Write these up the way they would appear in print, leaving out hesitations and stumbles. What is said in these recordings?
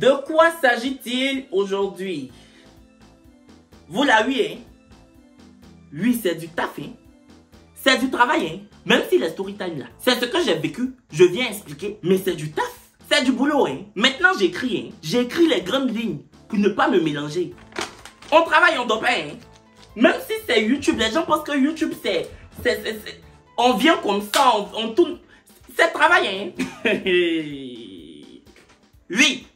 De quoi s'agit-il aujourd'hui? Vous l'avez vu, hein? Oui, c'est du taf, hein? C'est du travail, hein? Même si les story time là, c'est ce que j'ai vécu, je viens expliquer, mais c'est du taf. C'est du boulot, hein? Maintenant, j'écris, hein? J'écris les grandes lignes pour ne pas me mélanger. On travaille, on doit pas, hein? Même si c'est YouTube, les gens pensent que YouTube, c'est... On vient comme ça, on tourne... C'est travail, hein? Oui.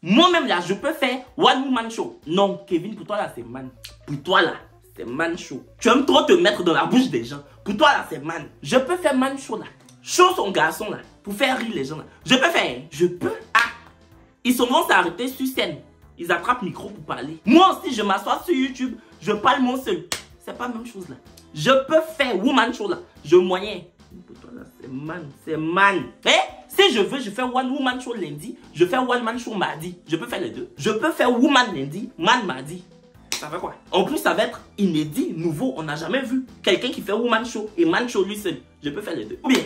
Moi-même, là, je peux faire one woman show. Non, Kevin, pour toi, là, c'est man. Pour toi, là, c'est man show. Tu aimes trop te mettre dans la bouche des gens. Pour toi, là, c'est man. Je peux faire man show, là. Show son garçon, là. Pour faire rire les gens, là. Je peux faire, hein? Je peux. Ah. Ils sont vont s'arrêter sur scène. Ils attrapent le micro pour parler. Moi aussi, je m'assois sur YouTube. Je parle mon seul. C'est pas la même chose, là. Je peux faire woman show, là. Je moyen. Pour toi, là, c'est man. C'est man. Eh? Si je veux, je fais one woman show lundi. Je fais one man show mardi. Je peux faire les deux. Je peux faire woman lundi, man mardi. Ça fait quoi? En plus, ça va être inédit, nouveau. On n'a jamais vu quelqu'un qui fait woman show et man show lui seul. Je peux faire les deux. Ou bien,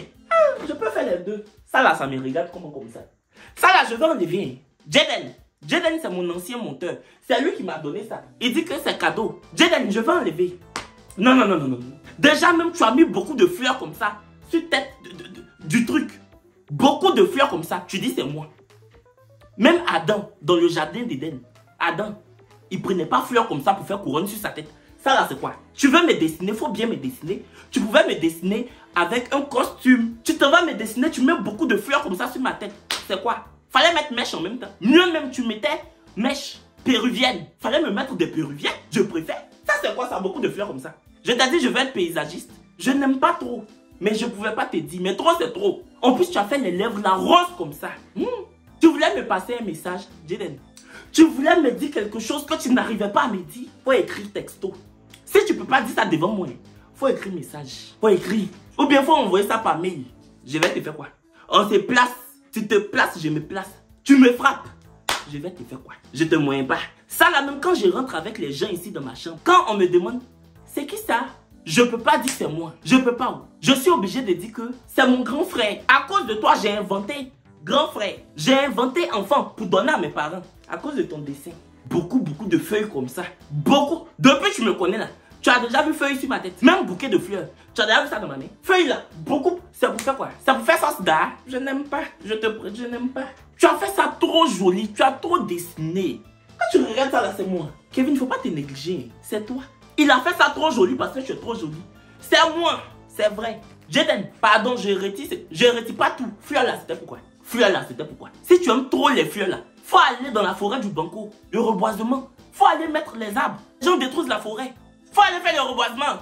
je peux faire les deux. Ça là, ça me regarde comme ça. Ça là, je vais enlever. Jaden. Jaden, c'est mon ancien monteur. C'est lui qui m'a donné ça. Il dit que c'est cadeau. Jaden, je vais enlever. Non, non, non, non, non. Déjà, même, tu as mis beaucoup de fleurs comme ça sur tête du truc. Beaucoup de fleurs comme ça. Tu dis, c'est moi. Même Adam, dans le jardin d'Éden, Adam, il prenait pas fleurs comme ça pour faire couronne sur sa tête. Ça là, c'est quoi? Tu veux me dessiner, faut bien me dessiner. Tu pouvais me dessiner avec un costume. Tu te vas me dessiner, tu mets beaucoup de fleurs comme ça sur ma tête. C'est quoi? Fallait mettre mèche en même temps. Mieux même, tu mettais mèche péruvienne. Fallait me mettre des péruviennes. Je préfère. Ça, c'est quoi ça? Beaucoup de fleurs comme ça. Je t'ai dit, je vais être paysagiste. Je n'aime pas trop. Mais je pouvais pas te dire. Mais trop, c'est trop. En plus, tu as fait les lèvres là roses comme ça. Tu voulais me passer un message, Jaden. Tu voulais me dire quelque chose que tu n'arrivais pas à me dire. Faut écrire texto. Si tu peux pas dire ça devant moi, faut écrire message. Faut écrire. Ou bien faut envoyer ça par mail. Je vais te faire quoi? On se place. Tu te places, je me place. Tu me frappes. Je vais te faire quoi? Je te moyen pas. Ça là, même quand je rentre avec les gens ici dans ma chambre, quand on me demande, c'est qui ça? Je peux pas dire c'est moi. Je peux pas. Je suis obligé de dire que c'est mon grand frère. À cause de toi, j'ai inventé grand frère. J'ai inventé enfant pour donner à mes parents. À cause de ton dessin. Beaucoup de feuilles comme ça. Beaucoup. Depuis que tu me connais là, tu as déjà vu feuilles sur ma tête. Même bouquet de fleurs. Tu as déjà vu ça dans ma main. Feuilles là. Beaucoup. C'est pour faire quoi? C'est pour faire ça d'art. Je n'aime pas. Je n'aime pas. Tu as fait ça trop joli. Tu as trop dessiné. Quand tu regardes ça là, c'est moi. Kevin, il ne faut pas te négliger. C'est toi. Il a fait ça trop joli parce que je suis trop joli. C'est moi. C'est vrai. Jaden, pardon, je retire pas tout. Fleurs là, c'était pourquoi? Fleurs là, c'était pourquoi? Si tu aimes trop les fleurs là, faut aller dans la forêt du Banco. Le reboisement. Faut aller mettre les arbres. Les gens détruisent la forêt. Faut aller faire le reboisement.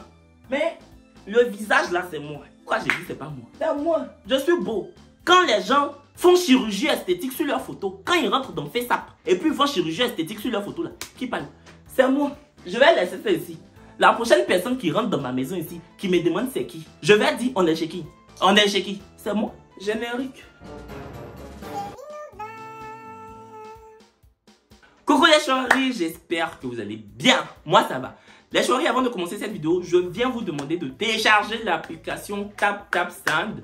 Mais le visage là, c'est moi. Pourquoi j'ai dit c'est pas moi? C'est moi. Je suis beau. Quand les gens font chirurgie esthétique sur leurs photos, quand ils rentrent dans FaceApp et puis ils font chirurgie esthétique sur leurs photos là, qui parle? C'est moi. Je vais laisser ça ici. La prochaine personne qui rentre dans ma maison ici, qui me demande c'est qui, je vais dire on est chez qui? On est chez qui? C'est moi. Générique. Coucou les chéris, j'espère que vous allez bien. Moi ça va. Les chéris, avant de commencer cette vidéo, je viens vous demander de télécharger l'application TapTapSend.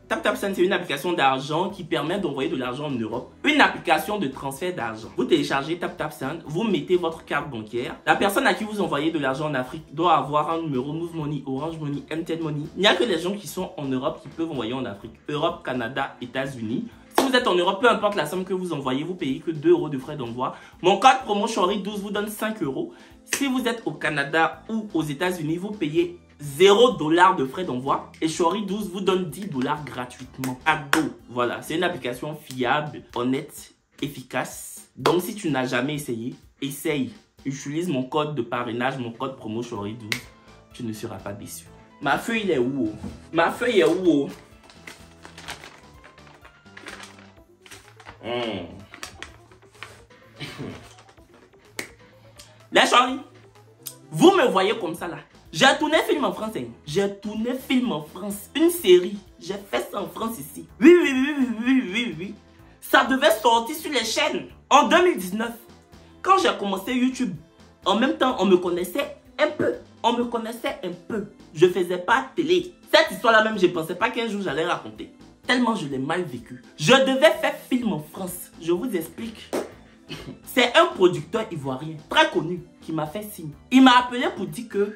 TapTapSend, c'est une application d'argent qui permet d'envoyer de l'argent en Europe. Une application de transfert d'argent. Vous téléchargez TapTapSend, vous mettez votre carte bancaire. La personne à qui vous envoyez de l'argent en Afrique doit avoir un numéro Move Money, Orange Money, MTN Money. Il n'y a que les gens qui sont en Europe qui peuvent envoyer en Afrique. Europe, Canada, États-Unis. Si vous êtes en Europe, peu importe la somme que vous envoyez, vous payez que 2 € de frais d'envoi. Mon code promo Chori12 vous donne 5 €. Si vous êtes au Canada ou aux États-Unis, vous payez 0 $ de frais d'envoi. Et Chori12 vous donne 10 $ gratuitement. Ado. Voilà, c'est une application fiable, honnête, efficace. Donc si tu n'as jamais essayé, essaye. Utilise mon code de parrainage, mon code promo Chori12. Tu ne seras pas déçu. Ma feuille est où? Ma feuille est où? Les chéris, vous me voyez comme ça là. J'ai tourné film en France. J'ai tourné film en France. Une série. J'ai fait ça en France ici. Oui. Ça devait sortir sur les chaînes en 2019. Quand j'ai commencé YouTube, en même temps, on me connaissait un peu. On me connaissait un peu. Je faisais pas télé. Cette histoire-là même, je ne pensais pas qu'un jour j'allais raconter. Tellement je l'ai mal vécu. Je devais faire film en France. Je vous explique. C'est un producteur ivoirien très connu qui m'a fait signe. Il m'a appelé pour dire que,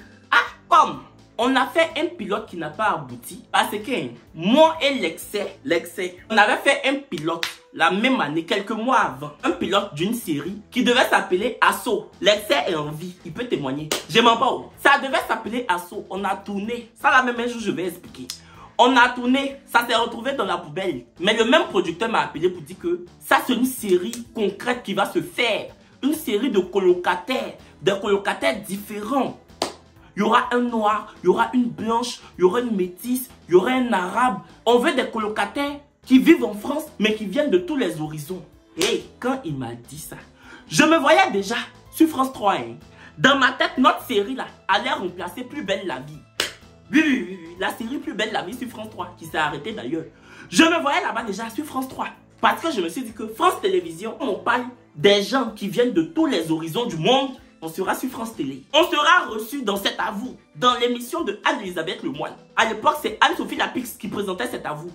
comme on a fait un pilote qui n'a pas abouti, parce que moi et l'excès, on avait fait un pilote la même année, quelques mois avant. Un pilote d'une série qui devait s'appeler Assaut. L'excès est en vie, il peut témoigner. Je m'en pas où. Ça devait s'appeler Assaut. On a tourné. Ça la même jour, je vais expliquer. On a tourné, ça s'est retrouvé dans la poubelle. Mais le même producteur m'a appelé pour dire que ça c'est une série concrète qui va se faire. Une série de colocataires, des colocataires différents. Il y aura un noir, il y aura une blanche, il y aura une métisse, il y aura un arabe. On veut des colocataires qui vivent en France, mais qui viennent de tous les horizons. Et quand il m'a dit ça, je me voyais déjà sur France 3. Dans ma tête, notre série là allait remplacer Plus belle la vie. Oui, la série Plus belle la vie sur France 3, qui s'est arrêtée d'ailleurs. Je me voyais là-bas déjà sur France 3. Parce que je me suis dit que France Télévisions, on parle des gens qui viennent de tous les horizons du monde. On sera sur France Télé. On sera reçu dans Cet Avou, dans l'émission de Anne-Elisabeth Lemoine. À l'époque, c'est Anne-Sophie Lapix qui présentait Cet Avou.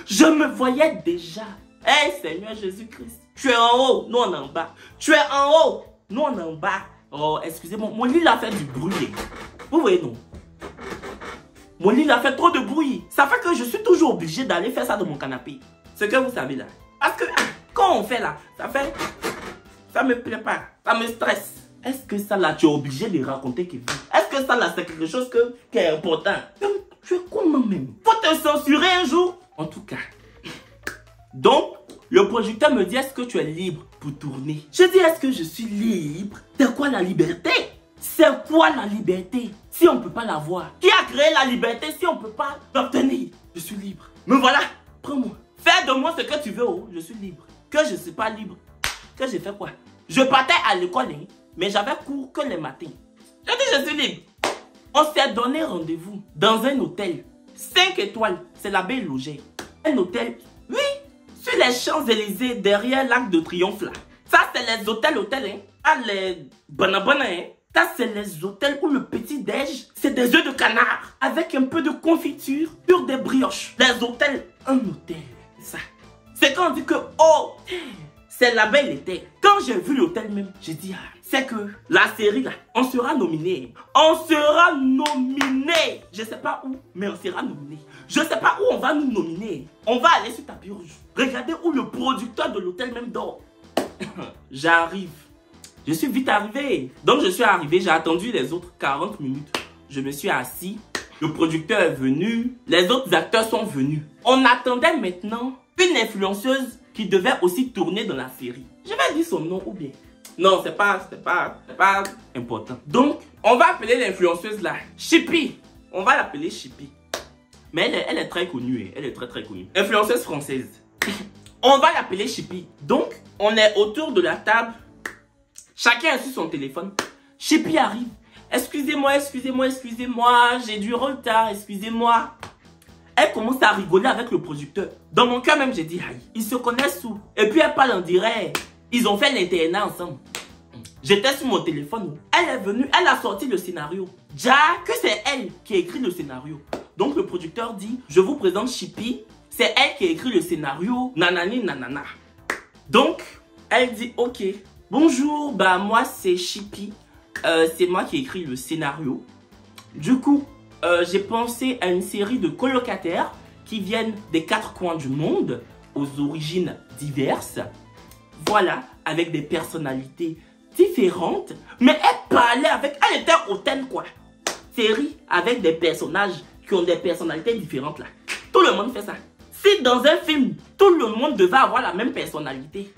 Je me voyais déjà. Hey Seigneur Jésus-Christ, tu es en haut, nous on est en bas. Tu es en haut, nous on est en bas. Oh, excusez-moi, mon lit a fait du bruit. Vous voyez, non? Mon lit a fait trop de bruit. Ça fait que je suis toujours obligé d'aller faire ça dans mon canapé. Ce que vous savez là. Parce que quand on fait là, ça me plaît pas. Ça me stresse. Est-ce que ça là, tu es obligé de raconter Kevin? Est-ce que ça là, c'est quelque chose qui est important? Tu es comment même? Faut te censurer un jour. En tout cas. Donc, le producteur me dit, est-ce que tu es libre pour tourner? Je dis, est-ce que je suis libre? C'est quoi la liberté? C'est quoi la liberté si on ne peut pas l'avoir? Qui a créé la liberté si on ne peut pas l'obtenir? Je suis libre. Me voilà, prends-moi. Fais de moi ce que tu veux, oh. Je suis libre. Que je ne suis pas libre. Que j'ai fait quoi? Je partais à l'école, hein, mais j'avais cours que les matins. Je dis, je suis libre. On s'est donné rendez-vous dans un hôtel. 5 étoiles, c'est la Belle Logée. Un hôtel, oui, sur les Champs-Élysées, derrière l'Arc de Triomphe là. Ça, c'est les hôtels, hein. Ah, les banabana, hein. Ça, c'est les hôtels où le petit-déj, c'est des œufs de canard avec un peu de confiture sur des brioches. Les hôtels, un hôtel, ça. C'est quand on dit que, oh, c'est la belle été. Quand j'ai vu l'hôtel même, j'ai dit, c'est que la série là, on sera nominé. On sera nominé. Je sais pas où, mais on sera nominé. Je sais pas où on va nous nominer. On va aller sur tapis rouge. Regardez où le producteur de l'hôtel même dort. J'arrive. Je suis vite arrivé. Donc je suis arrivé, j'ai attendu les autres 40 minutes. Je me suis assis. Le producteur est venu. Les autres acteurs sont venus. On attendait maintenant une influenceuse qui devait aussi tourner dans la série. Je vais dire son nom ou bien. Non, c'est pas important. Donc, on va appeler l'influenceuse là Chippy. On va l'appeler Chippy. Mais elle est très connue. Elle est très connue. Influenceuse française. On va l'appeler Chippy. Donc, on est autour de la table. Chacun a sur son téléphone. Chippy arrive. Excusez-moi, j'ai du retard, excusez-moi. Elle commence à rigoler avec le producteur. Dans mon cœur même, j'ai dit, aïe, ils se connaissent où? Et puis elle parle en direct. Ils ont fait l'internat ensemble. J'étais sur mon téléphone. Elle est venue, elle a sorti le scénario. Déjà que c'est elle qui a écrit le scénario. Donc le producteur dit, je vous présente Chippy. C'est elle qui a écrit le scénario. Nanani nanana. Donc, elle dit, ok. Bonjour, bah moi c'est Chippy. C'est moi qui ai écrit le scénario. Du coup, j'ai pensé à une série de colocataires qui viennent des 4 coins du monde, aux origines diverses. Voilà, avec des personnalités différentes. Mais elle était hautaine quoi. Série avec des personnages qui ont des personnalités différentes là. Tout le monde fait ça. Si dans un film, tout le monde devait avoir la même personnalité,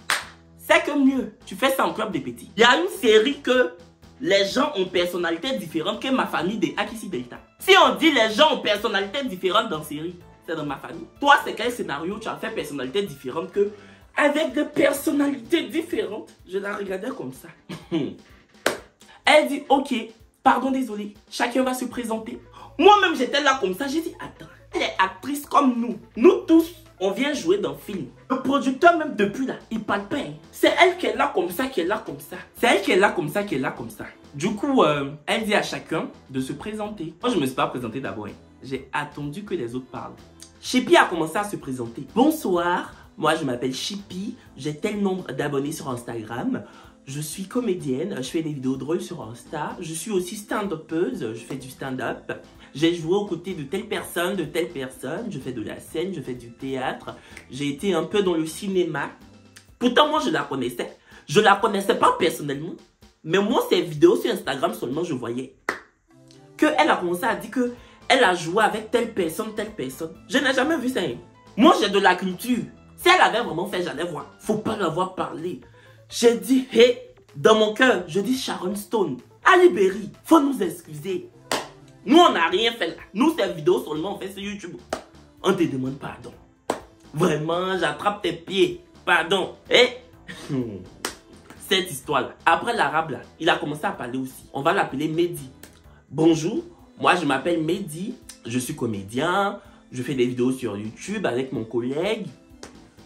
c'est que mieux, tu fais ça en club des petits. Il y a une série que les gens ont personnalité différente que ma famille des Akissi Delta. Si on dit les gens ont personnalité différente dans la série, c'est dans ma famille. Toi, c'est quel scénario tu as fait personnalité différente que avec des personnalités différentes? Je la regardais comme ça. Elle dit, ok, pardon, désolé, chacun va se présenter. Moi-même, j'étais là comme ça, j'ai dit, attends, elle est actrice comme nous. Nous tous, on vient jouer dans le film. Le producteur même depuis là, il parle pas. Hein. C'est elle qui est là comme ça, qui est là comme ça. C'est elle qui est là comme ça, qui est là comme ça. Du coup, elle dit à chacun de se présenter. Moi, je me suis pas présenté d'abord. Hein. J'ai attendu que les autres parlent. Shippy a commencé à se présenter. Bonsoir, moi je m'appelle Shippy, j'ai tel nombre d'abonnés sur Instagram. Je suis comédienne, je fais des vidéos drôles sur Insta. Je suis aussi stand-upeuse, je fais du stand-up. J'ai joué aux côtés de telle personne, je fais de la scène, je fais du théâtre. J'ai été un peu dans le cinéma. Pourtant, moi, je la connaissais. Je la connaissais pas personnellement. Mais moi, ces vidéos sur Instagram seulement, je voyais qu'elle a commencé à dire qu'elle a joué avec telle personne. Je n'ai jamais vu ça. Moi, j'ai de la culture. Si elle avait vraiment fait, j'allais voir. Faut pas l'avoir parlé. J'ai dit, hey, dans mon cœur, je dis Sharon Stone, Ali Berry, faut nous excuser. Nous, on n'a rien fait là. Nous, ces vidéos seulement, on fait sur YouTube. On te demande pardon. Vraiment, j'attrape tes pieds. Pardon. Et cette histoire-là, après l'arabe là, il a commencé à parler aussi. On va l'appeler Mehdi. Bonjour, moi je m'appelle Mehdi. Je suis comédien. Je fais des vidéos sur YouTube avec mon collègue.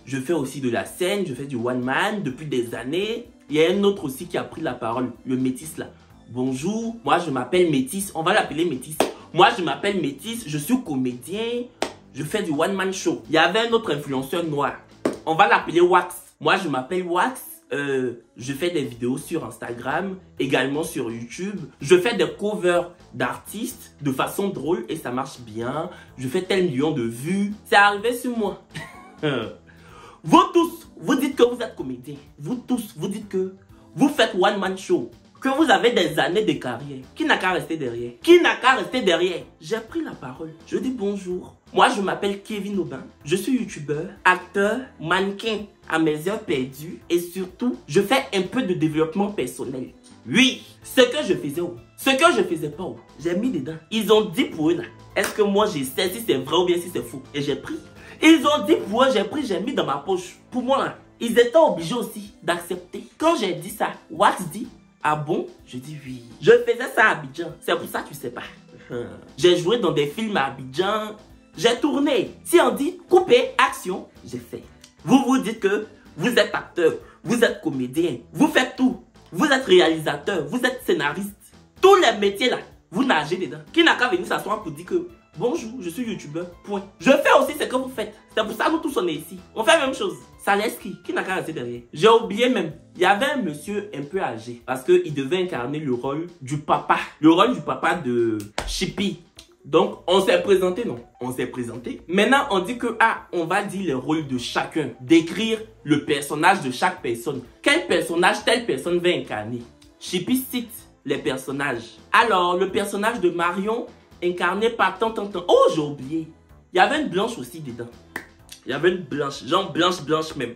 Je fais aussi de la scène, je fais du one man depuis des années. Il y a un autre aussi qui a pris la parole, le métis là. Bonjour, moi je m'appelle Métis, on va l'appeler Métis. Moi je m'appelle Métis, je suis comédien, je fais du one man show. Il y avait un autre influenceur noir, on va l'appeler Wax. Moi je m'appelle Wax, je fais des vidéos sur Instagram, également sur YouTube. Je fais des covers d'artistes de façon drôle et ça marche bien. Je fais tel million de vues, c'est arrivé sur moi. Vous tous, vous dites que vous êtes comédien. Vous tous, vous dites que vous faites one man show. Que vous avez des années de carrière. Qui n'a qu'à rester derrière? Qui n'a qu'à rester derrière? J'ai pris la parole. Je dis bonjour. Moi, je m'appelle Kevin Aubin. Je suis youtubeur, acteur, mannequin à mes heures perdues. Et surtout, je fais un peu de développement personnel. Oui, ce que je faisais, ce que je faisais pas, j'ai mis dedans. Ils ont dit pour eux là. Est-ce que moi, je sais si c'est vrai ou bien si c'est faux? Et j'ai pris. Ils ont dit pour eux, j'ai pris, j'ai mis dans ma poche. Pour moi, là, ils étaient obligés aussi d'accepter. Quand j'ai dit ça, Wax dit, ah bon? Je dis oui. Je faisais ça à Abidjan. C'est pour ça que tu sais pas. J'ai joué dans des films à Abidjan. J'ai tourné. Si on dit couper, action, j'ai fait. Vous vous dites que vous êtes acteur, vous êtes comédien, vous faites tout. Vous êtes réalisateur, vous êtes scénariste. Tous les métiers là, vous nagez dedans. Qui n'a qu'à venir s'asseoir pour dire que bonjour, je suis youtubeur, point. Je fais aussi ce que vous faites. C'est pour ça que nous tous on est ici. On fait la même chose. Ça laisse qui n'a qu'à rester derrière. J'ai oublié même. Il y avait un monsieur un peu âgé. Parce qu'il devait incarner le rôle du papa. Le rôle du papa de Shippy. Donc, on s'est présenté, non? On s'est présenté. Maintenant, on dit que, on va dire les rôles de chacun. Décrire le personnage de chaque personne. Quel personnage telle personne va incarner? Shippy cite les personnages. Alors, le personnage de Marion, incarné par tant. Oh, j'ai oublié. Il y avait une blanche aussi dedans. Il y avait une blanche, genre blanche même.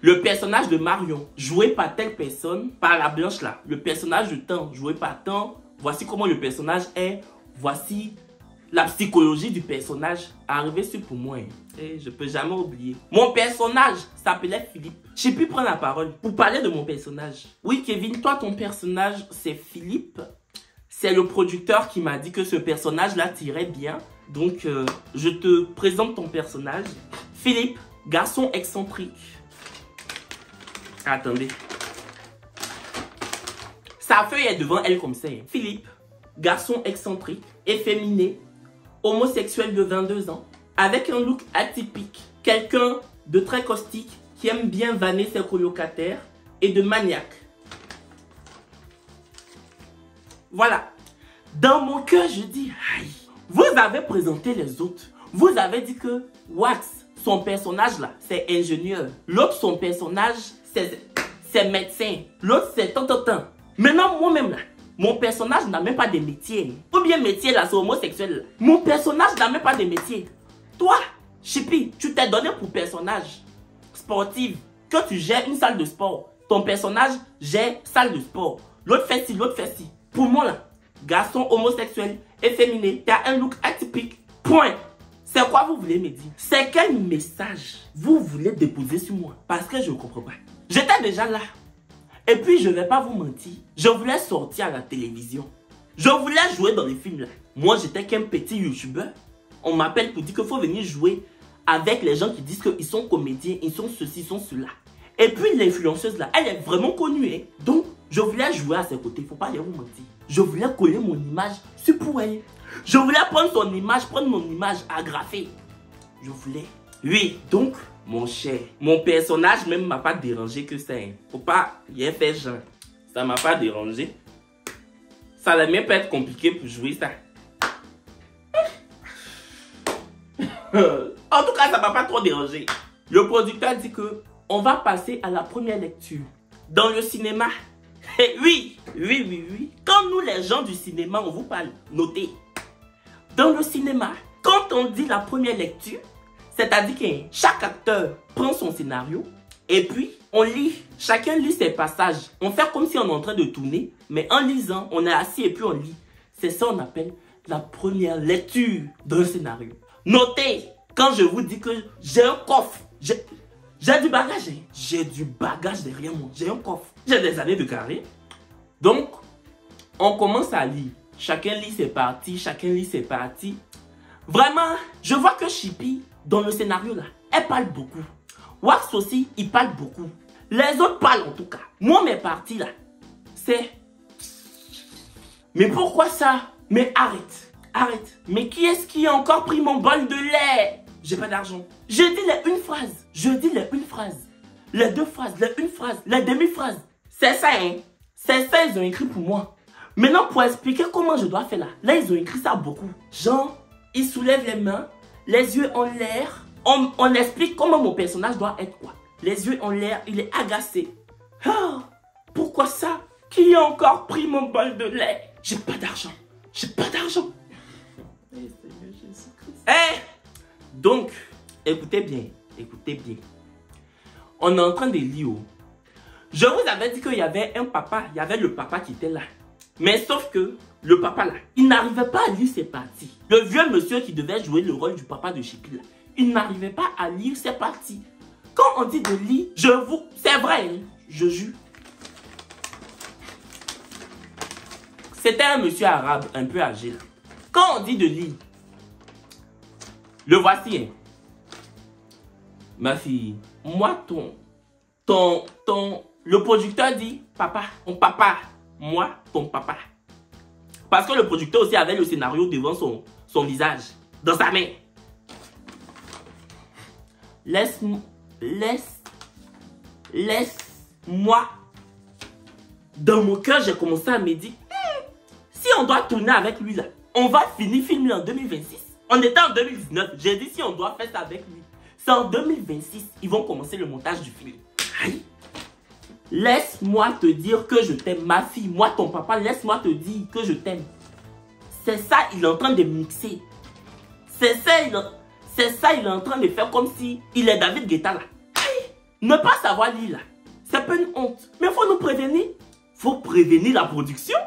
Le personnage de Marion, joué par telle personne, par la blanche là. Le personnage de Tan, joué par Tan. Voici comment le personnage est. Voici la psychologie du personnage. Arrivé sur pour moi. Et je peux jamais oublier. Mon personnage s'appelait Philippe. J'ai pu prendre la parole pour parler de mon personnage. Oui, Kevin, toi, ton personnage, c'est Philippe. C'est le producteur qui m'a dit que ce personnage-là tirait bien. Donc, je te présente ton personnage. Philippe, garçon excentrique. Attendez. Sa feuille est devant elle comme ça. Philippe, garçon excentrique, efféminé, homosexuel de 22 ans, avec un look atypique. Quelqu'un de très caustique qui aime bien vanner ses colocataires et de maniaque. Voilà. Dans mon cœur, je dis, aïe. Vous avez présenté les autres. Vous avez dit que Wax, son personnage là, c'est ingénieur. L'autre, son personnage, c'est médecin. L'autre, c'est tant. Maintenant, moi-même là, mon personnage n'a même pas de métier. Ou bien métier là, c'est homosexuel là. Mon personnage n'a même pas de métier. Toi, Shippy, tu t'es donné pour personnage sportif. Que tu gères une salle de sport. Ton personnage gère salle de sport. L'autre fait ci, l'autre fait ci. Pour moi là, garçon homosexuel, efféminé, tu as un look atypique. Point. C'est quoi vous voulez me dire? C'est quel message vous voulez déposer sur moi? Parce que je ne comprends pas. J'étais déjà là. Et puis je ne vais pas vous mentir. Je voulais sortir à la télévision. Je voulais jouer dans les films là. Moi j'étais qu'un petit youtubeur. On m'appelle pour dire qu'il faut venir jouer avec les gens qui disent qu'ils sont comédiens, ils sont ceci, ils sont cela. Et puis l'influenceuse là, elle est vraiment connue. Hein? Donc je voulais jouer à ses côtés. Il ne faut pas aller vous mentir. Je voulais coller mon image sur pour elle. Je voulais prendre son image, prendre mon image agrafée. Je voulais. Oui, donc, mon cher, mon personnage même m'a pas dérangé que ça. Hein. Faut pas, il a fait genre. Ça m'a pas dérangé. Ça allait même pas être compliqué pour jouer ça. En tout cas, ça m'a pas trop dérangé. Le producteur dit que on va passer à la première lecture. Dans le cinéma. Et oui. Quand nous, les gens du cinéma, on vous parle, notez. Dans le cinéma, quand on dit la première lecture, c'est-à-dire que chaque acteur prend son scénario et puis on lit. Chacun lit ses passages. On fait comme si on est en train de tourner, mais en lisant, on est assis et puis on lit. C'est ça qu'on appelle la première lecture d'un scénario. Notez, quand je vous dis que j'ai un coffre, j'ai du bagage. J'ai du bagage derrière moi. J'ai un coffre. J'ai des années de carré. Donc, on commence à lire. Chacun lit ses parties. Chacun lit ses parties. Vraiment, je vois que Chippy, dans le scénario là, elle parle beaucoup. Wax aussi, il parle beaucoup. Les autres parlent en tout cas. Moi, mes parties là, c'est... Mais pourquoi ça? Mais arrête. Mais qui est-ce qui a encore pris mon bol de lait? J'ai pas d'argent. Je dis les une phrase. Je dis les une phrase. Les deux phrases, les une phrase, les demi-phrases. C'est ça, hein. C'est ça, ils ont écrit pour moi. Maintenant, pour expliquer comment je dois faire là. Là, ils ont écrit ça beaucoup. Genre, ils soulèvent les mains, les yeux en l'air. On explique comment mon personnage doit être quoi. Les yeux en l'air, il est agacé. Oh, pourquoi ça? Qui a encore pris mon bol de lait? J'ai pas d'argent. J'ai pas d'argent. Donc, écoutez bien. On est en train de lire. Je vous avais dit qu'il y avait un papa. Il y avait le papa qui était là. Mais sauf que le papa là, il n'arrivait pas à lire ses parties. Le vieux monsieur qui devait jouer le rôle du papa de Chippy là, il n'arrivait pas à lire ses parties. Quand on dit de lire, c'est vrai, hein, je jure. C'était un monsieur arabe un peu âgé là. Quand on dit de lire, le voici. Hein. Ma fille, moi le producteur dit papa, moi ton papa. Parce que le producteur aussi avait le scénario devant son visage, dans sa main. Laisse-moi. Dans mon cœur, j'ai commencé à me dire, si on doit tourner avec lui là, on va finir filmer en 2026. On était en 2019. J'ai dit si on doit faire ça avec lui. C'est en 2026. Ils vont commencer le montage du film. Aïe. Laisse-moi te dire que je t'aime, ma fille. Moi, ton papa, laisse-moi te dire que je t'aime. C'est ça, il est en train de mixer. C'est ça, il est en train de faire comme si il est David Guetta là. Aïe. Ne pas savoir lire là, c'est pas une honte. Mais il faut nous prévenir. Faut prévenir la production.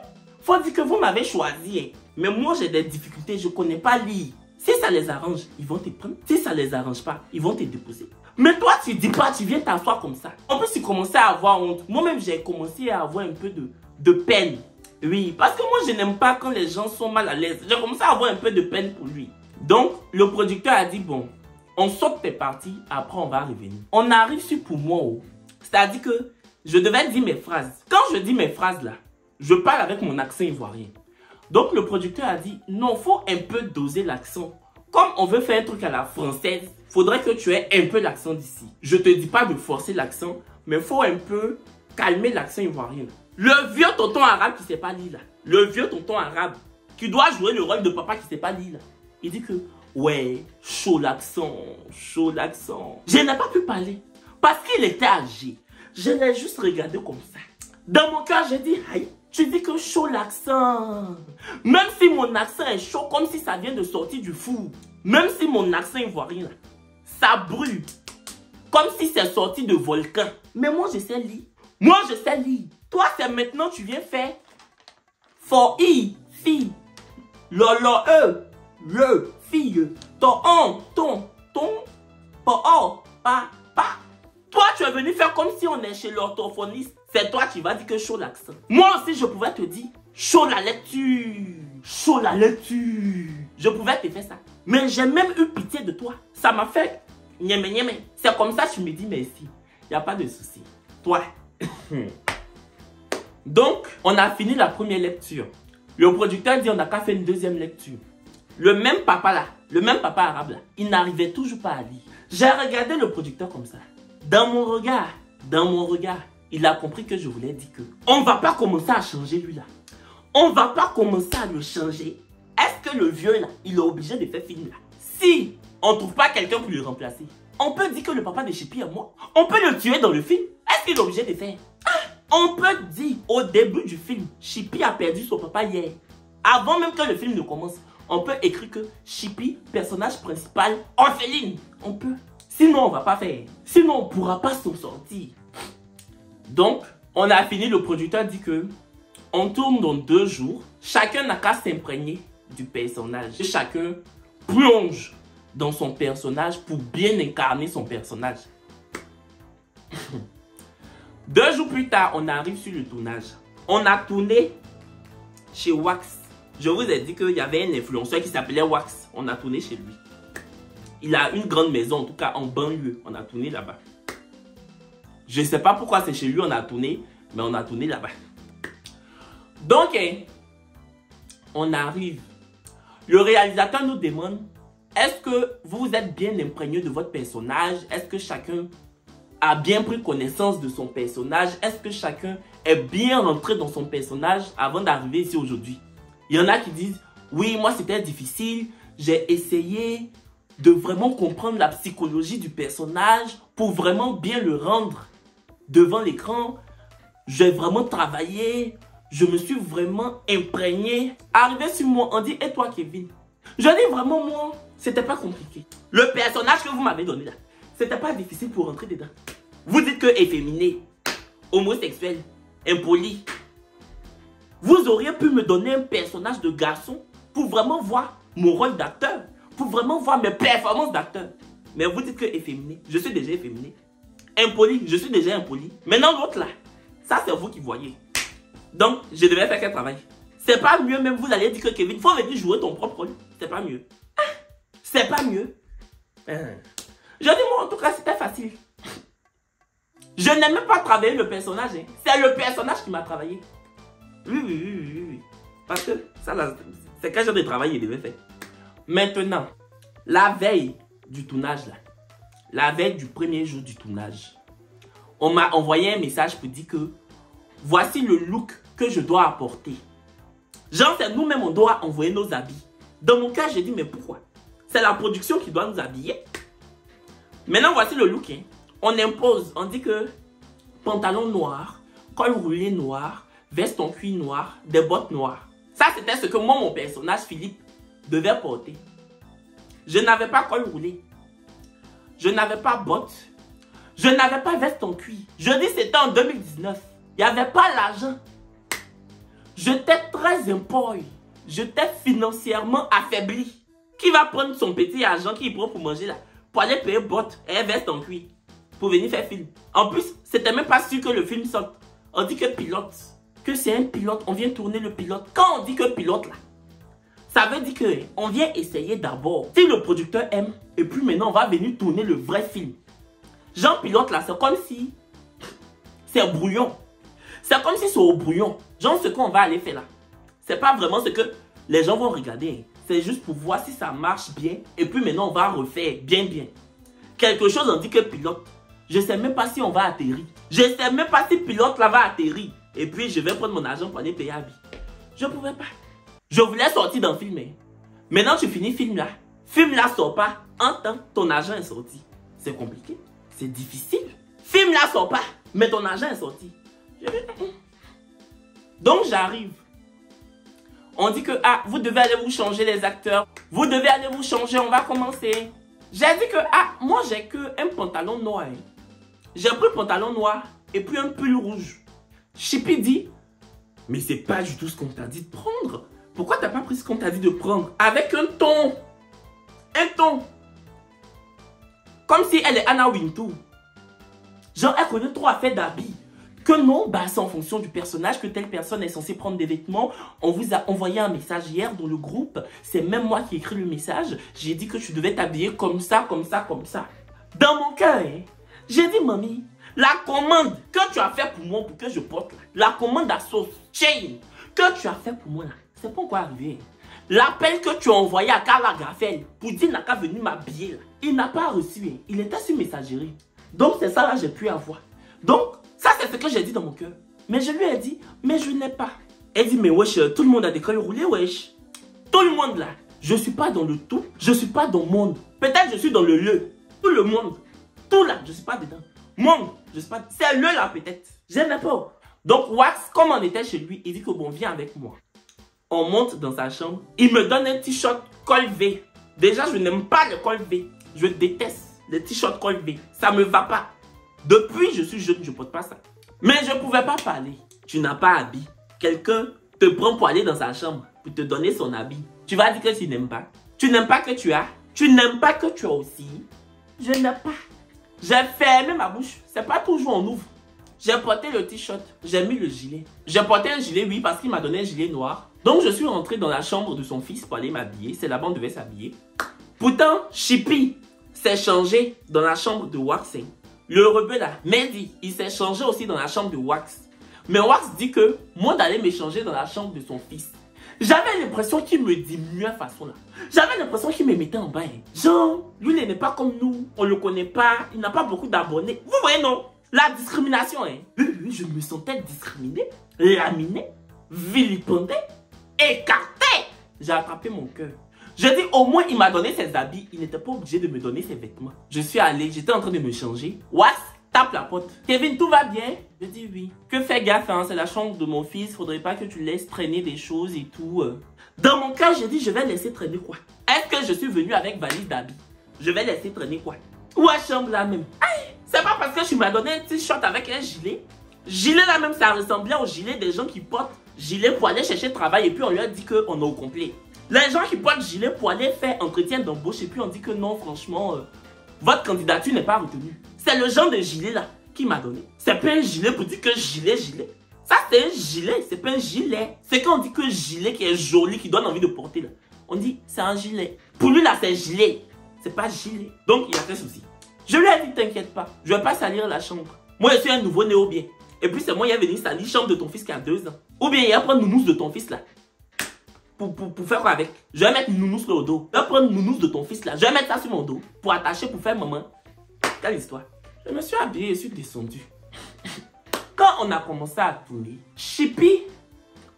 Faut dire que vous m'avez choisi. Hein. Mais moi, j'ai des difficultés. Je ne connais pas lire. Si ça les arrange, ils vont te prendre. Si ça les arrange pas, ils vont te déposer. Mais toi, tu dis pas, tu viens t'asseoir comme ça. En plus, tu commençais à avoir honte. Moi-même, j'ai commencé à avoir un peu de peine. Oui, parce que moi, je n'aime pas quand les gens sont mal à l'aise. J'ai commencé à avoir un peu de peine pour lui. Donc, le producteur a dit, bon, on saute tes parties, après on va revenir. On arrive sur pour moi. C'est-à-dire que je devais dire mes phrases. Quand je dis mes phrases là, je parle avec mon accent ivoirien. Donc le producteur a dit, non, faut un peu doser l'accent. Comme on veut faire un truc à la française, faudrait que tu aies un peu l'accent d'ici. Je te dis pas de forcer l'accent, mais faut un peu calmer l'accent ivoirien. Le vieux tonton arabe qui sait pas lire là. Le vieux tonton arabe qui doit jouer le rôle de papa qui sait pas lire là. Il dit que, ouais, chaud l'accent, chaud l'accent. Je n'ai pas pu parler parce qu'il était âgé. Je l'ai juste regardé comme ça. Dans mon cœur, j'ai dit, aïe. Tu dis que chaud l'accent. Même si mon accent est chaud, comme si ça vient de sortir du four. Même si mon accent ivoirien, ça brûle. Comme si c'est sorti de volcan. Mais moi, je sais lire. Moi, je sais lire. Toi, c'est maintenant tu viens faire for i, fille. Le, fille. Ton, pa. Toi, tu es venu faire comme si on est chez l'orthophoniste. C'est toi qui vas dire que chaud l'accent. Moi aussi, je pouvais te dire chaud la lecture. Chaud la lecture. Je pouvais te faire ça. Mais j'ai même eu pitié de toi. Ça m'a fait nieme. C'est comme ça que tu me dis merci. Il n'y a pas de souci. Toi. Donc, on a fini la première lecture. Le producteur dit on n'a qu'à faire une deuxième lecture. Le même papa là, le même papa arabe là, il n'arrivait toujours pas à lire. J'ai regardé le producteur comme ça. Dans mon regard, il a compris que je voulais dire que on va pas commencer à changer lui là. On va pas commencer à le changer. Est-ce que le vieux là, il est obligé de faire film là? Si on trouve pas quelqu'un pour le remplacer, on peut dire que le papa de Chippy est mort. On peut le tuer dans le film. Est-ce qu'il est obligé de faire? On peut dire au début du film, Chippy a perdu son papa hier. Avant même que le film ne commence, on peut écrire que Chippy, personnage principal, orpheline. On peut. Sinon, on va pas faire. Sinon, on pourra pas s'en sortir. Donc, on a fini. Le producteur dit que on tourne dans 2 jours. Chacun n'a qu'à s'imprégner du personnage. Chacun plonge dans son personnage pour bien incarner son personnage. 2 jours plus tard, on arrive sur le tournage. On a tourné chez Wax. Je vous ai dit qu'il y avait un influenceur qui s'appelait Wax. On a tourné chez lui. Il a une grande maison, en tout cas en banlieue. On a tourné là-bas. Je ne sais pas pourquoi c'est chez lui on a tourné, mais on a tourné là-bas. Donc, on arrive. Le réalisateur nous demande, est-ce que vous êtes bien imprégné de votre personnage? Est-ce que chacun a bien pris connaissance de son personnage? Est-ce que chacun est bien rentré dans son personnage avant d'arriver ici aujourd'hui? Il y en a qui disent, oui, moi c'était difficile. J'ai essayé de vraiment comprendre la psychologie du personnage pour vraiment bien le rendre devant l'écran. J'ai vraiment travaillé. Je me suis vraiment imprégné. Arrivé sur moi, on dit, et toi Kevin? Je dis vraiment moi, c'était pas compliqué. Le personnage que vous m'avez donné là, c'était pas difficile pour rentrer dedans. Vous dites que efféminé, homosexuel, impoli. Vous auriez pu me donner un personnage de garçon pour vraiment voir mon rôle d'acteur, pour vraiment voir mes performances d'acteur. Mais vous dites que efféminé, je suis déjà efféminé. Impoli, je suis déjà impoli. Maintenant l'autre là, ça c'est vous qui voyez. Donc, je devais faire quel travail? C'est pas mieux même, vous allez dire que Kevin, faut venir jouer ton propre rôle. C'est pas mieux. C'est pas mieux. Je dis moi en tout cas c'était facile. Je n'ai même pas travaillé le personnage. Hein. C'est le personnage qui m'a travaillé. Oui. Parce que ça là, c'est quel genre de travail il devait faire. Maintenant, la veille du tournage là, la veille du premier jour du tournage, on m'a envoyé un message pour dire que voici le look que je dois apporter. Genre, c'est nous-mêmes, on doit envoyer nos habits. Dans mon cas, j'ai dit, mais pourquoi? C'est la production qui doit nous habiller. Maintenant, voici le look. Hein. On impose, on dit que pantalon noir, col roulé noir, veste en cuir noir, des bottes noires. Ça, c'était ce que moi, mon personnage, Philippe, devait porter. Je n'avais pas col roulé. Je n'avais pas bottes. Je n'avais pas veste en cuir. Je dis, c'était en 2019. Il n'y avait pas l'argent. J'étais très impôt. J'étais financièrement affaibli. Qui va prendre son petit argent qu'il prend pour manger là, pour aller payer bottes et veste en cuir, pour venir faire film. En plus, c'était même pas sûr que le film sorte. On dit que pilote, que c'est un pilote, on vient tourner le pilote. Quand on dit que pilote là, ça veut dire que on vient essayer d'abord. Si le producteur aime, et puis maintenant on va venir tourner le vrai film. Jean pilote là, c'est comme si c'est brouillon. C'est comme si c'est au brouillon. Genre ce qu'on va aller faire là. C'est pas vraiment ce que les gens vont regarder. C'est juste pour voir si ça marche bien. Et puis maintenant on va refaire bien. Quelque chose on dit que pilote. Je sais même pas si on va atterrir. Je sais même pas si pilote là va atterrir. Et puis je vais prendre mon argent pour aller payer à vie. Je pouvais pas. Je voulais sortir dans le film. Hein. Maintenant tu finis film là. Film là sort pas. En temps ton argent est sorti. C'est compliqué. C'est difficile. Film là sort pas. Mais ton argent est sorti. Donc j'arrive. On dit que vous devez aller vous changer les acteurs. Vous devez aller vous changer, on va commencer. J'ai dit que moi j'ai que un pantalon noir. J'ai pris le pantalon noir et puis un pull rouge. Chippy dit, mais c'est pas du tout ce qu'on t'a dit de prendre. Pourquoi t'as pas pris ce qu'on t'a dit de prendre? Avec un ton. Un ton. Comme si elle est Anna Wintour. Genre elle connaît trop à faire d'habits. Que non, bah c'est en fonction du personnage que telle personne est censée prendre des vêtements. On vous a envoyé un message hier dans le groupe. C'est même moi qui ai écrit le message. J'ai dit que tu devais t'habiller comme ça. Dans mon cœur, hein, j'ai dit, mamie, la commande que tu as fait pour moi, pour que je porte là, la commande à sauce chain que tu as fait pour moi là, c'est pas encore arrivé. L'appel que tu as envoyé à Karla Graffel pour dire n'a qu'à venir m'habiller, il n'a pas reçu. Hein. Il était sur messagerie. Donc c'est ça là j'ai pu avoir. Donc ça c'est ce que j'ai dit dans mon cœur. Mais je lui ai dit, mais je n'ai pas. Elle dit, mais wesh, tout le monde a des cols roulés, wesh. Tout le monde là. Je suis pas dans le tout, je suis pas dans le monde. Peut-être je suis dans le le. Tout le monde. Tout là, je suis pas dedans. Monde, je sais pas. C'est le là peut-être. J'aime pas. Donc Wax, comme on était chez lui, il dit que bon, viens avec moi. On monte dans sa chambre. Il me donne un t-shirt col V. Déjà, je n'aime pas le col V. Je déteste les t-shirts col V. Ça me va pas. Depuis, je suis jeune, je porte pas ça. Mais je pouvais pas parler. Tu n'as pas habit. Quelqu'un te prend pour aller dans sa chambre, pour te donner son habit. Tu vas dire que tu n'aimes pas. Tu n'aimes pas que tu as. Tu n'aimes pas que tu as aussi. Je n'aime pas. J'ai fermé ma bouche. C'est pas toujours on ouvre. J'ai porté le t-shirt. J'ai mis le gilet. J'ai porté un gilet, oui, parce qu'il m'a donné un gilet noir. Donc, je suis rentré dans la chambre de son fils pour aller m'habiller. C'est là-bas on devait s'habiller. Pourtant, Chippy s'est changé dans la chambre de Wax. Le rebelle là, Mehdi, il s'est changé aussi dans la chambre de Wax. Mais Wax dit que moi d'aller me changer dans la chambre de son fils. J'avais l'impression qu'il me diminuait façon là. J'avais l'impression qu'il me mettait en bas. Hein. Genre, lui il n'est pas comme nous. On le connaît pas. Il n'a pas beaucoup d'abonnés. Vous voyez non? La discrimination. Hein. Je me sentais discriminé, laminé, vilipendé, écarté. J'ai attrapé mon cœur. Je dis au moins il m'a donné ses habits. Il n'était pas obligé de me donner ses vêtements. Je suis allé, j'étais en train de me changer. Wax tape la porte. Kevin, tout va bien? Je dis oui. Que fais gaffe, hein, c'est la chambre de mon fils. Faudrait pas que tu laisses traîner des choses et tout. Dans mon cas, j'ai dit je vais laisser traîner quoi? Est-ce que je suis venu avec valise d'habits? Je vais laisser traîner quoi? Ou à chambre là même? Aïe, c'est pas parce que tu m'as donné un t-shirt avec un gilet. Gilet là même, ça ressemblait au gilet des gens qui portent gilet pour aller chercher travail et puis on leur dit qu'on est au complet. Les gens qui portent gilet pour aller faire entretien d'embauche et puis on dit que non, franchement, votre candidature n'est pas retenue. C'est le genre de gilet là qui m'a donné. C'est pas un gilet pour dire que gilet. Ça c'est un gilet, c'est pas un gilet. C'est quand on dit que gilet qui est joli, qui donne envie de porter là. On dit c'est un gilet. Pour lui là c'est gilet, c'est pas gilet. Donc il a fait souci. Je lui ai dit t'inquiète pas, je vais pas salir la chambre. Moi je suis un nouveau né au bien. Et puis c'est moi qui ai venu salir la chambre de ton fils qui a 2 ans. Ou bien il va prendre nounous de ton fils là. Pour faire quoi avec? Je vais mettre nounous là au dos. Je vais prendre nounous de ton fils là. Je vais mettre ça sur mon dos pour attacher pour faire maman. Quelle histoire? Je me suis habillé et suis descendu. Quand on a commencé à tourner, Chippy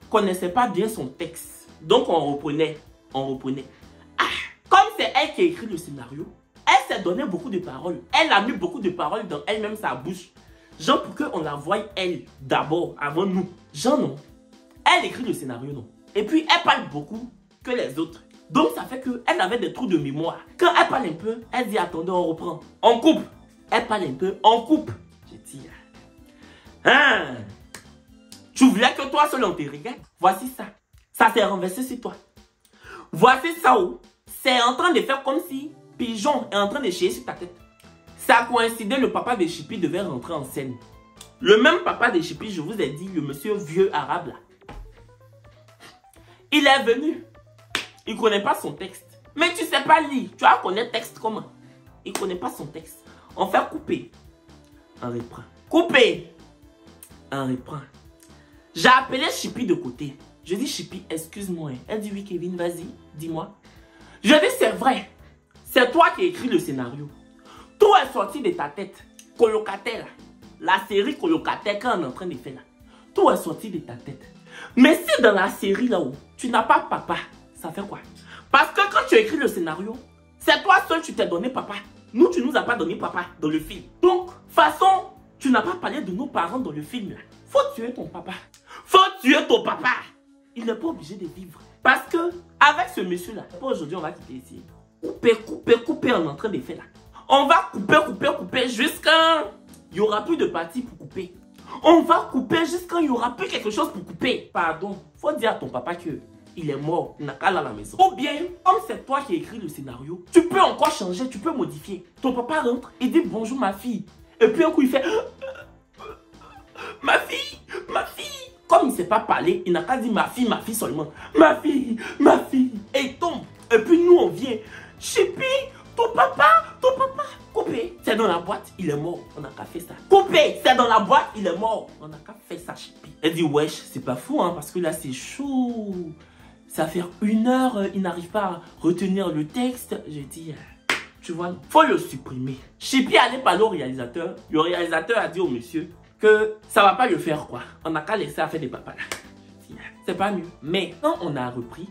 connaissait pas bien son texte. Donc on reprenait. Ah, comme c'est elle qui a écrit le scénario, elle s'est donné beaucoup de paroles. Elle a mis beaucoup de paroles dans elle-même sa bouche. Genre pour qu'on la voie elle d'abord, avant nous. Genre non. Elle écrit le scénario non. Et puis elle parle beaucoup que les autres. Donc ça fait qu'elle avait des trous de mémoire. Quand elle parle un peu, elle dit attendez on reprend. On coupe. Elle parle un peu, on coupe. Je dis, hein? Tu voulais que toi seul on te regarde? Voici ça. Ça s'est renversé sur toi. Voici ça où. C'est en train de faire comme si Pigeon est en train de chier sur ta tête. Ça a coïncidé, le papa de Chippy devait rentrer en scène. Le même papa de Chippy, je vous ai dit, le monsieur vieux arabe là. Il est venu. Il ne connaît pas son texte. Mais tu ne sais pas lire. Tu vas connaître texte comment? Il ne connaît pas son texte. On fait couper. On reprend. Couper. On reprend. J'ai appelé Chippy de côté. Je dis Chippy, excuse-moi. Elle dit oui Kevin, vas-y, dis-moi. Je dis c'est vrai. C'est toi qui as écrit le scénario. Tout est sorti de ta tête. Colocataire. La série Colocataire qu'on est en train de faire là. Tout est sorti de ta tête. Mais si dans la série là-haut, tu n'as pas papa, ça fait quoi? Parce que quand tu as écrit le scénario, c'est toi seul tu t'es donné papa. Nous, tu nous as pas donné papa dans le film. Donc, façon, tu n'as pas parlé de nos parents dans le film là. Faut tuer ton papa. Faut tuer ton papa. Il n'est pas obligé de vivre. Parce que, avec ce monsieur là, aujourd'hui on va quitter ici. Couper, on est en train de faire là. On va couper jusqu'à... Il n'y aura plus de partie pour couper. On va couper jusqu'à il n'y aura plus quelque chose pour couper. Pardon, faut dire à ton papa que il est mort, il n'a qu'à aller à la maison. Ou bien, comme c'est toi qui as écrit le scénario, tu peux encore changer, tu peux modifier. Ton papa rentre, il dit bonjour ma fille. Et puis un coup il fait ma fille. Comme il ne sait pas parler, il n'a qu'à dire ma fille seulement. Ma fille. Et il tombe. Et puis nous on vient. Chippy, ton papa. Coupé, c'est dans la boîte, il est mort. On n'a qu'à faire ça. Coupé, c'est dans la boîte, il est mort. On n'a qu'à faire ça, Chippy. Elle dit wesh, c'est pas fou hein, parce que là c'est chaud. Ça fait 1 heure, il n'arrive pas à retenir le texte. J'ai dit, tu vois, faut le supprimer. Chippy allait parler au réalisateur. Le réalisateur a dit au monsieur que ça va pas le faire quoi. On n'a qu'à laisser à faire des papas là. C'est pas mieux. Mais quand on a repris,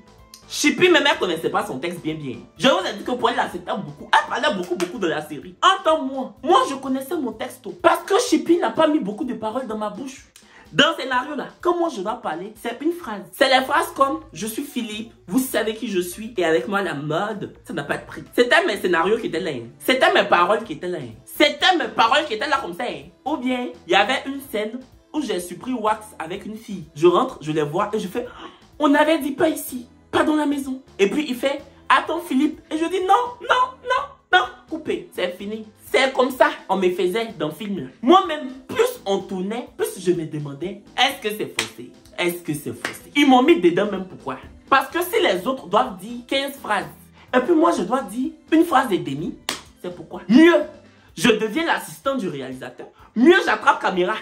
Chippy même elle connaissait pas son texte bien. Je vous ai dit que pour elle, c'était beaucoup. Elle parlait beaucoup de la série. Entends-moi. Moi, je connaissais mon texte. Parce que Chippy n'a pas mis beaucoup de paroles dans ma bouche. Dans le scénario là, comment je dois parler, c'est une phrase. C'est les phrases comme « Je suis Philippe, vous savez qui je suis et avec moi la mode, ça n'a pas de prix. » C'était mes scénarios qui étaient là. C'était mes paroles qui étaient là. C'était mes paroles qui étaient là comme ça. Ou bien, il y avait une scène où j'ai surpris Wax avec une fille. Je rentre, je les vois et je fais « On avait dit pas ici, pas dans la maison. » Et puis il fait « Attends Philippe. » Et je dis « Non, coupé, c'est fini. » C'est comme ça on me faisait dans le film. Moi-même, plus on tournait, plus je me demandais, est-ce que c'est faussé? Est-ce que c'est faussé? Ils m'ont mis dedans même pourquoi? Parce que si les autres doivent dire 15 phrases, et puis moi je dois dire une phrase et demie, c'est pourquoi? Mieux, je deviens l'assistant du réalisateur. Mieux, j'attrape caméra.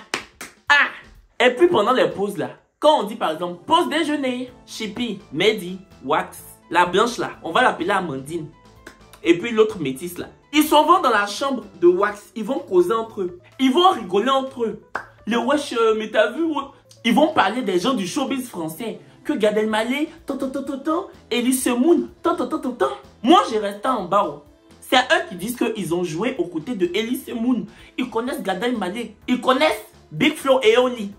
Et puis pendant les pauses là, quand on dit par exemple, pause déjeuner, Chippy, Mehdi, Wax, la blanche là, on va l'appeler Amandine. Et puis l'autre métisse là. Ils s'en vont dans la chambre de Wax. Ils vont causer entre eux. Ils vont rigoler entre eux. Le wesh, mais t'as vu? Ils vont parler des gens du showbiz français. Que Gad Elmaleh, Elise Moon, Moi, j'ai resté en bas. C'est eux qui disent qu'ils ont joué aux côtés de Elise Moon. Ils connaissent Gad Elmaleh. Ils connaissent Big Flo et Oli.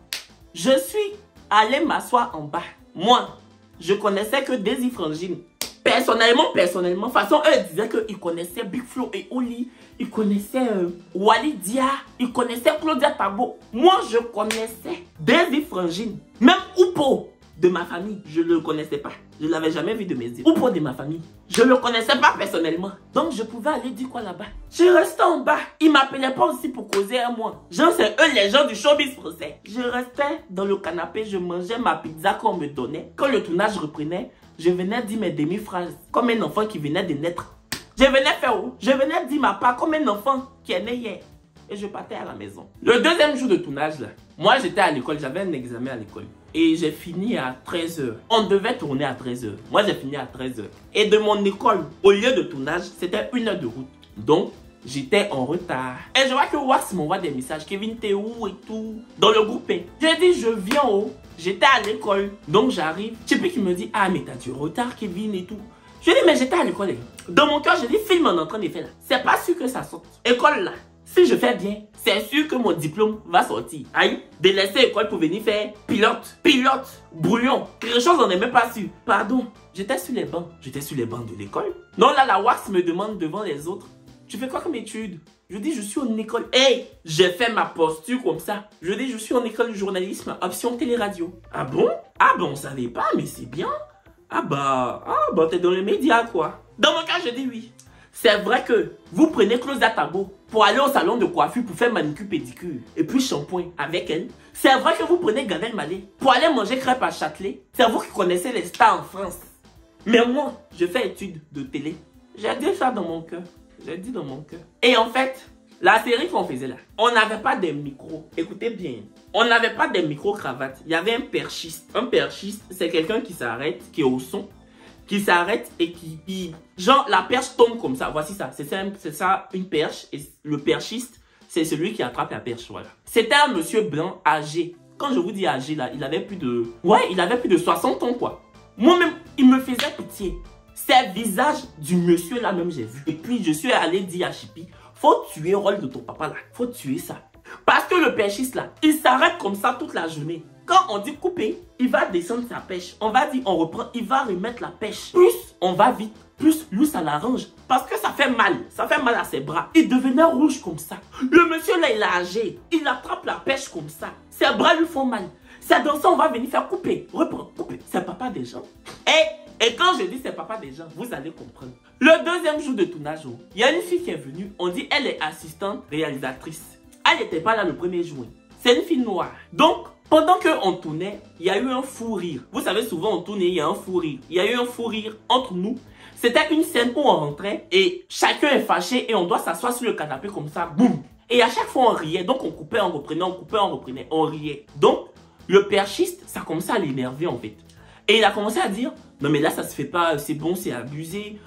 Je suis allé m'asseoir en bas. Moi, je connaissais que Daisy Frangine. Personnellement, de toute façon, eux disaient qu'ils connaissaient Big Flo et Oli, ils connaissaient Wally Dia, ils connaissaient Claudia Tabo. Moi, je connaissais Daisy Frangine. Même Oupo de ma famille, je ne le connaissais pas. Je ne l'avais jamais vu de mes yeux. Oupo de ma famille, je ne le connaissais pas personnellement. Donc, je pouvais aller dire quoi là-bas. Je restais en bas. Ils ne m'appelaient pas aussi pour causer à moi. Genre, c'est eux les gens du showbiz français. Je restais dans le canapé, je mangeais ma pizza qu'on me donnait. Quand le tournage reprenait, je venais dire mes demi-phrases comme un enfant qui venait de naître. Je venais dire ma part comme un enfant qui est né hier. Et je partais à la maison. Le deuxième jour de tournage, là, moi j'étais à l'école, j'avais un examen à l'école. Et j'ai fini à 13 h. On devait tourner à 13 h. Moi j'ai fini à 13 h. Et de mon école, au lieu de tournage, c'était 1 heure de route. Donc, j'étais en retard. Et je vois que Wax m'envoie des messages. Kevin, t'es où et tout. Dans le groupe. J'ai dit, je viens haut. J'étais à l'école. Donc j'arrive. Chippy qui me dit, ah mais t'as du retard Kevin et tout. Je dis, mais j'étais à l'école. Dans mon cœur, je dis, film on est en train de faire là. C'est pas sûr que ça sorte. École là. Si je fais bien, c'est sûr que mon diplôme va sortir. Aïe, délaisser l'école pour venir faire pilote, brouillon. Quelque chose on n'est même pas sûr. Pardon, j'étais sur les bancs. J'étais sur les bancs de l'école. Non, là, la Wax me demande devant les autres, tu fais quoi comme étude? Je dis, je suis en école. Hey, j'ai fait ma posture comme ça. Je dis, je suis en école de journalisme, option télé-radio. Ah bon? Ah ben, on savait pas, mais c'est bien. Ah bah, t'es dans les médias, quoi. Dans mon cas, je dis oui. C'est vrai que vous prenez Claudia Tabo pour aller au salon de coiffure pour faire manicure pédicure et puis shampoing avec elle. C'est vrai que vous prenez Gad Elmaleh pour aller manger crêpes à Châtelet. C'est vous qui connaissez les stars en France. Mais moi, je fais études de télé. J'ai dit ça dans mon cœur. J'ai dit dans mon cœur. Et en fait, la série qu'on faisait là, on n'avait pas des micros. Écoutez bien. On n'avait pas des micro-cravates. Il y avait un perchiste. Un perchiste, c'est quelqu'un qui s'arrête, qui est au son, qui s'arrête et qui... Genre, la perche tombe comme ça. Voici ça. C'est ça, une perche. Et le perchiste, c'est celui qui attrape la perche. Voilà. C'était un monsieur blanc âgé. Quand je vous dis âgé, là, il avait plus de... Ouais, il avait plus de 60 ans, quoi. Moi-même, il me faisait pitié. C'est le visage du monsieur, là, même, j'ai vu. Et puis, je suis allé dire à Chippy, faut tuer le rôle de ton papa, là. Faut tuer ça. Parce que le perchiste, là, il s'arrête comme ça toute la journée. Quand on dit couper, il va descendre sa pêche. On va dire, on reprend, il va remettre la pêche. Plus on va vite, plus lui, ça l'arrange. Parce que ça fait mal. Ça fait mal à ses bras. Il devenait rouge comme ça. Le monsieur, là, il est âgé. Il attrape la pêche comme ça. Ses bras lui font mal. C'est dans ça, on va venir faire couper. Reprendre, couper. C'est papa des gens. Et quand je dis c'est papa des gens, vous allez comprendre. Le deuxième jour de tournage, il y a une fille qui est venue. On dit, elle est assistante réalisatrice. Elle n'était pas là le premier jour. C'est une fille noire. Donc, pendant qu'on tournait, il y a eu un fou rire. Vous savez, souvent on tourne et il y a un fou rire. Il y a eu un fou rire entre nous. C'était une scène où on rentrait et chacun est fâché et on doit s'asseoir sur le canapé comme ça. Boum. Et à chaque fois on riait. Donc on coupait, on reprenait, on coupait, on reprenait. On riait. Donc, le perchiste, ça commençait à l'énerver en fait. Et il a commencé à dire, Non mais là ça se fait pas, c'est bon, c'est abusé.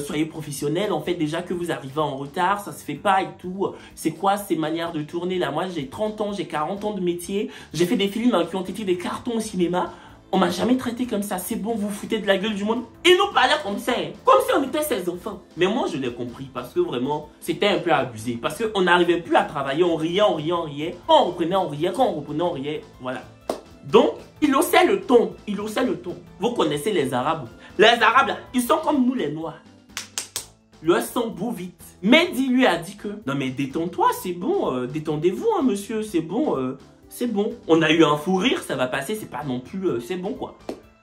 Soyez professionnels, en fait déjà que vous arrivez en retard, ça se fait pas et tout. C'est quoi ces manières de tourner là? Moi j'ai 30 ans, j'ai 40 ans de métier, j'ai fait des films qui ont été des cartons au cinéma. On m'a jamais traité comme ça, c'est bon, vous foutez de la gueule du monde. Ils nous parlaient comme ça, hein, comme si on était ses enfants. Mais moi je l'ai compris parce que vraiment c'était un peu abusé. Parce qu'on n'arrivait plus à travailler, on riait, on riait, on riait. Quand on reprenait, on riait, quand on reprenait, on riait, voilà. Donc, il haussait le ton, il haussait le ton. Vous connaissez les Arabes. Les Arabes là, ils sont comme nous les Noirs. Leur sang bout vite. Mehdi lui a dit que, non mais détends-toi, c'est bon, détendez-vous hein, monsieur, c'est bon. C'est bon. On a eu un fou rire, ça va passer, c'est pas non plus... c'est bon quoi.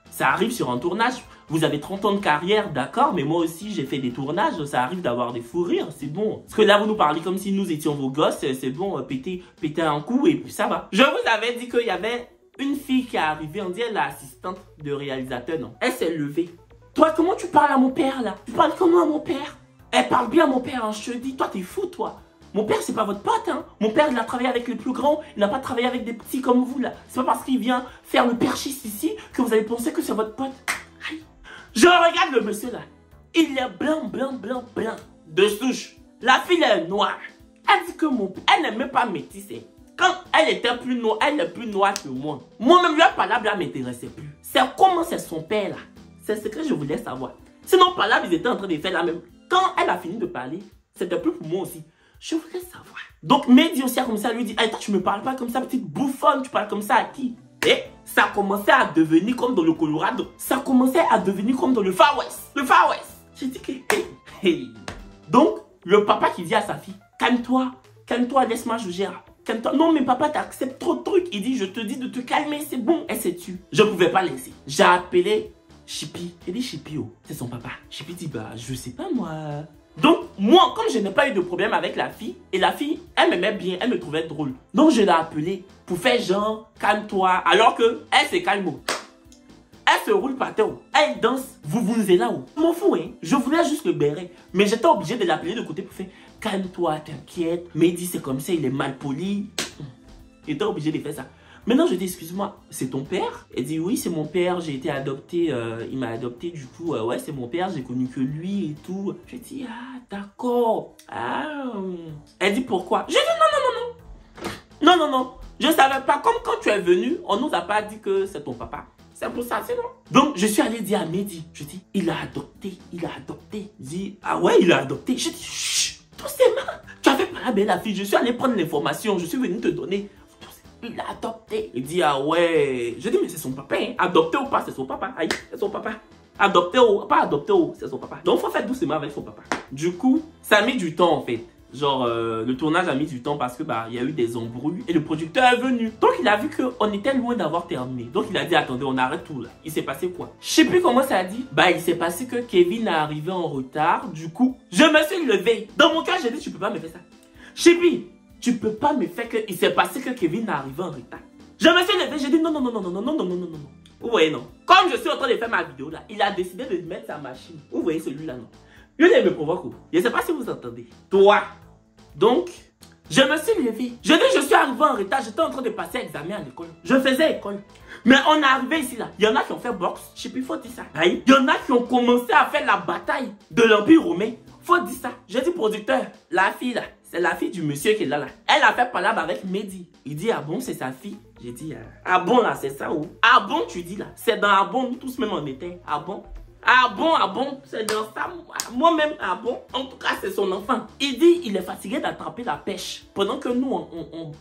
Ça arrive sur un tournage. Vous avez 30 ans de carrière, d'accord, mais moi aussi j'ai fait des tournages, ça arrive d'avoir des fous rires, c'est bon. Parce que là vous nous parlez comme si nous étions vos gosses, c'est bon, pétez un coup et puis ça va. Je vous avais dit qu'il y avait une fille qui est arrivée, on dirait l'assistante de réalisateur, non. Elle s'est levée. Toi, comment tu parles à mon père là? Tu parles comment à mon père? Elle parle bien à mon père, hein, je te dis, toi t'es fou toi. Mon père, c'est pas votre pote, hein. Mon père, il a travaillé avec les plus grands. Il n'a pas travaillé avec des petits comme vous, là. C'est pas parce qu'il vient faire le perchiste ici que vous allez penser que c'est votre pote. Aïe. Je regarde le monsieur, là. Il est blanc, blanc, blanc, blanc. De souche. La fille, elle est noire. Elle dit que mon père, elle n'est même pas métissée. Quand elle était plus noire, elle est plus noire que moi. Moi-même, leur palabre, là, m'intéressait plus. C'est comment c'est son père, là. C'est ce que je voulais savoir. Sinon, palabre, ils étaient en train de faire la même. Quand elle a fini de parler, c'était plus pour moi aussi. Je voulais savoir. Donc, Mehdi aussi a commencé à lui dire, hey, toi, tu me parles pas comme ça, petite bouffonne, tu parles comme ça à qui? Et ça a commencé à devenir comme dans le Colorado. Ça a commencé à devenir comme dans le Far West. Le Far West. J'ai dit que, hey. Donc, le papa qui dit à sa fille, calme-toi, laisse-moi juger. Calme-toi. Non, mais papa, t'acceptes trop de trucs. Il dit, je te dis de te calmer, c'est bon. Elle s'est tue. Je pouvais pas laisser. J'ai appelé Chippy. Il dit, Chippy, oh, c'est son papa. Chippy dit, bah, je sais pas, moi. Donc, moi, comme je n'ai pas eu de problème avec la fille, et la fille, elle m'aimait bien, elle me trouvait drôle. Donc, je l'ai appelée pour faire genre, calme-toi, alors que elle se calme. Elle se roule par terre, elle danse, vous êtes là-haut. Je m'en fous, hein. Je voulais juste le béret. Mais j'étais obligé de l'appeler de côté pour faire, calme-toi, t'inquiète. Mehdi, c'est comme ça, il est mal poli. J'étais obligé de faire ça. Maintenant, je dis, excuse-moi, c'est ton père? Elle dit, oui, c'est mon père, j'ai été adopté, il m'a adopté, du coup, ouais, c'est mon père, j'ai connu que lui et tout. Je dis, ah, d'accord. Ah. Elle dit, pourquoi? Je dis, non. Je savais pas, comme quand tu es venu, on nous a pas dit que c'est ton papa. C'est pour ça, c'est non. Donc, je suis allé dire à Mehdi, je dis, il a adopté. Il dit, ah ouais, il a adopté. Je dis, chut, doucement. Tu avais pas la belle la fille, je suis allé prendre l'information, je suis venu te donner. Il a adopté. Il dit, ah ouais. Je dis, mais c'est son papa, hein. Adopté ou pas, c'est son papa. Aïe, c'est son papa. Adopté ou pas adopté ou, c'est son papa. Donc, il faut faire doucement avec son papa. Du coup, ça a mis du temps, en fait. Genre, le tournage a mis du temps parce que, bah, il y a eu des embrouilles et le producteur est venu. Donc, il a vu qu'on était loin d'avoir terminé. Donc, il a dit, attendez, on arrête tout, là. Il s'est passé quoi? Je sais plus comment ça a dit. Bah, il s'est passé que Kevin est arrivé en retard. Du coup, je me suis levé. Dans mon cas, j'ai dit, tu peux pas me faire ça. Chippy, tu peux pas me faire que... Il s'est passé que Kevin est arrivé en retard. Je me suis levé, j'ai dit non. Vous voyez, non. Comme je suis en train de faire ma vidéo là, il a décidé de mettre sa machine. Vous voyez celui-là, non. Lui, il me provoque. Je ne sais pas si vous entendez. Toi. Donc, je me suis levé. Je dis, je suis arrivé en retard. J'étais en train de passer examen à l'école. Je faisais école. Mais on est arrivé ici là. Il y en a qui ont fait boxe. Je sais plus, faut dire ça. Il y en a qui ont commencé à faire la bataille de l'Empire romain. Faut dire ça. J'ai dit producteur, la fille là, c'est la fille du monsieur qui est là. Elle a fait palabre avec Mehdi. Il dit, ah bon, c'est sa fille? J'ai dit, ah bon là, c'est ça ou? Ah bon, tu dis là? C'est dans ah bon, nous tous même on était. Ah bon? Ah bon, c'est dans ça. Moi-même, ah bon? En tout cas, c'est son enfant. Il dit, il est fatigué d'attraper la pêche. Pendant que nous,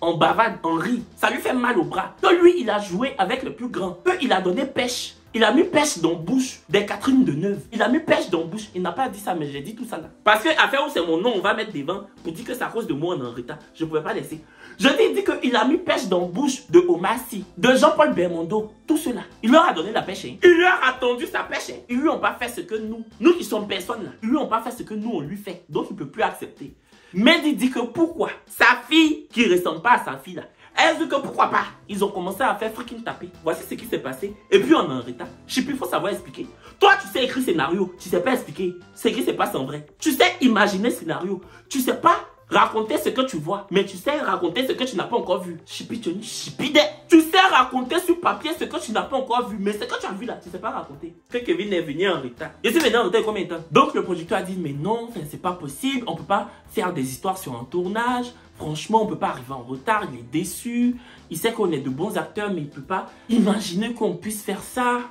on bavade, on rit. Ça lui fait mal au bras. Donc lui, il a joué avec le plus grand. Eux, il a donné pêche. Il a mis pêche dans la bouche des Catherine Deneuve. Il a mis pêche dans la bouche. Il n'a pas dit ça, mais j'ai dit tout ça là. Parce que affaire où c'est mon nom, on va mettre devant pour dire que c'est à cause de moi on est en retard. Je ne pouvais pas laisser. Je t'ai dit qu'il a mis pêche dans la bouche de Omar Sy, de Jean-Paul Belmondo, tout cela. Il leur a donné la pêche. Hein. Il leur a tendu sa pêche. Hein. Ils lui ont pas fait ce que nous qui sommes personnes là, ils lui ont pas fait ce que nous on lui fait. Donc il ne peut plus accepter. Mais il dit que pourquoi sa fille qui ne ressemble pas à sa fille là, elle dit que pourquoi pas. Ils ont commencé à faire freaking taper. Voici ce qui s'est passé. Et puis on est en retard. Je sais plus, il faut savoir expliquer. Toi, tu sais écrire scénario. Tu sais pas expliquer. Ce qui se passe en vrai. Tu sais imaginer scénario. Tu sais pas raconter ce que tu vois, mais tu sais raconter ce que tu n'as pas encore vu. Chipi, tu sais raconter sur papier ce que tu n'as pas encore vu, mais ce que tu as vu là, tu ne sais pas raconter. Que Kevin est venu en retard. Et c'est venu en retard combien de temps? Donc le producteur a dit, mais non, c'est pas possible, on peut pas faire des histoires sur un tournage. Franchement, on peut pas arriver en retard, il est déçu. Il sait qu'on est de bons acteurs, mais il peut pas imaginer qu'on puisse faire ça.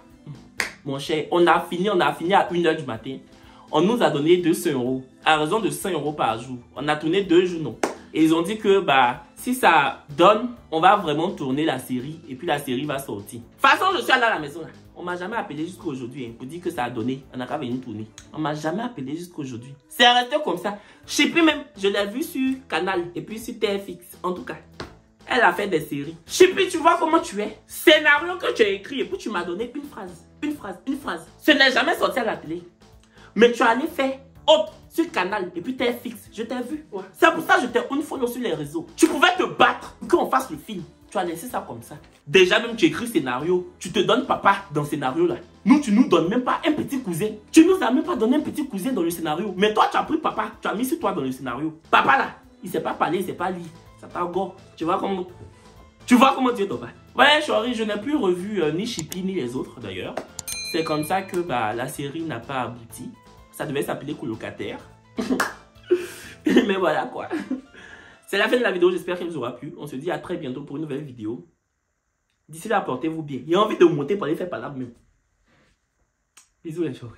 Mon cher, on a fini à 1h du matin. On nous a donné 200 €, à raison de 100 € par jour. On a tourné 2 jours, non. Et ils ont dit que bah si ça donne, on va vraiment tourner la série et puis la série va sortir. De toute façon, je suis allé à la maison là. On m'a jamais appelé jusqu'à aujourd'hui pour dire que ça a donné. On n'a qu'à venir tourner. On m'a jamais appelé jusqu'à aujourd'hui. C'est resté comme ça. Je sais plus même, je l'ai vu sur Canal et puis sur TFX. En tout cas, elle a fait des séries. Je sais plus, tu vois comment tu es. Scénario que tu as écrit et puis tu m'as donné une phrase. Une phrase. Ce n'est jamais sorti à la télé. Mais tu as allé faire autre sur Canal et puis TFX. Je t'ai vu. Ouais. C'est pour ça que je t'ai unfollow sur les réseaux. Tu pouvais te battre pour qu'on fasse le film. Tu as laissé ça comme ça. Déjà même tu écris scénario. Tu te donnes papa dans le scénario là. Nous, tu nous donnes même pas un petit cousin. Tu nous as même pas donné un petit cousin dans le scénario. Mais toi, tu as pris papa. Tu as mis sur toi dans le scénario. Papa là, il sait pas parler, il sait pas lire. Ça t'a gore. Tu vois comment tu es ton papa. Ouais, chérie, je n'ai plus revu ni Chippy ni les autres d'ailleurs. C'est comme ça que bah, la série n'a pas abouti. Ça devait s'appeler Colocataire. Mais voilà quoi. C'est la fin de la vidéo, j'espère qu'elle vous aura plu. On se dit à très bientôt pour une nouvelle vidéo. D'ici là, portez-vous bien. J'ai envie de monter pour aller faire par là même. Bisous les chéris.